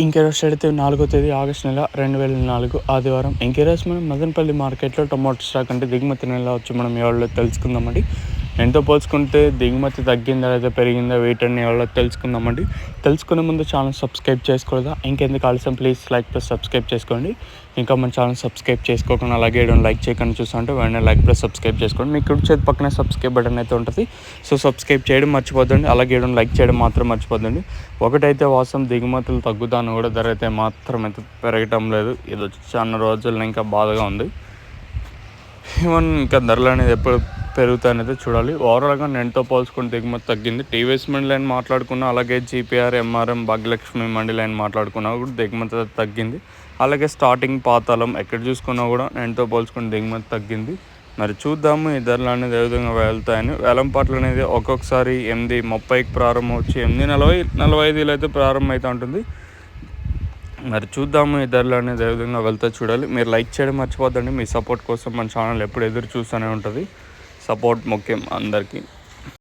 ఇంకే రోజు అయితే 4వ తేదీ ఆగస్టు నెల 2024 ఆదివారం. ఇంకే రోజు మనం మదనపల్లి మార్కెట్లో టొమాటో స్టాక్ అంటే దిగుమతి నెల వచ్చి మనం ఎవరో తెలుసుకుందామండి. ఎంతో పోల్చుకుంటే దిగుమతి తగ్గిందా లేదా పెరిగిందా వీటన్ని ఎవరో తెలుసుకుందామండి. తెలుసుకునే ముందు ఛానల్ సబ్స్క్రైబ్ చేసుకోలేదా? ఇంకెందుకు ఆలస్యం, ప్లీజ్ లైక్ ప్లస్ సబ్స్క్రైబ్ చేసుకోండి. ఇంకా మన ఛానల్ సబ్స్క్రైబ్ చేసుకోకుండా అలాగే లైక్ చేయకుండా చూస్తుంటే వెంటనే లైక్ ప్లస్ సబ్స్క్రైబ్ చేసుకోండి. మీకు కుడి చేతి పక్కనే సబ్స్క్రైబ్ బటన్ అయితే ఉంటుంది. సో సబ్స్క్రైబ్ చేయడం మర్చిపోద్దండి. అలాగే లైక్ చేయడం మాత్రం మర్చిపోద్దండి. ఒకటైతే వాస్తవం, దిగుమతులు తగ్గుతాను కూడా ధర అయితే మాత్రం అయితే పెరగటం లేదు. ఇది వచ్చి చాలా రోజుల్లో ఇంకా బాధగా ఉంది. ఈవెన్ ఇంకా ధరలు అనేది ఎప్పుడు పెరుగుతాయనేది చూడాలి. ఓవరాల్గా నేనుతో పోల్చుకుని దిగుమతి తగ్గింది. టీవీఎస్ మండి లైన్ మాట్లాడుకున్నా, అలాగే జీపీఆర్, ఎంఆర్ఎం, భాగ్యలక్ష్మి మండి లైన్ మాట్లాడుకున్నా కూడా దిగుమతి తగ్గింది. అలాగే స్టార్టింగ్ పాతాళం ఎక్కడ చూసుకున్నా కూడా నేనుతో పోల్చుకుని దిగుమతి తగ్గింది. మరి చూద్దాము ఈ ధరలు అనేది ఏ విధంగా వెళ్తాయని. వేలంపాట్లు అనేది ఒక్కొక్కసారి 8:30కి ప్రారంభం వచ్చి 8:40-45 అయితే ప్రారంభం అవుతూ ఉంటుంది. మరి చూద్దాము ఈ ధరలు అనేది ఏ విధంగా వెళ్తా చూడాలి. మీరు లైక్ చేయడం మర్చిపోద్దండి. మీ సపోర్ట్ కోసం మన ఛానల్ ఎప్పుడు ఎదురు చూస్తూనే ఉంటుంది. సపోర్ట్ ముఖ్యం అందరికీ.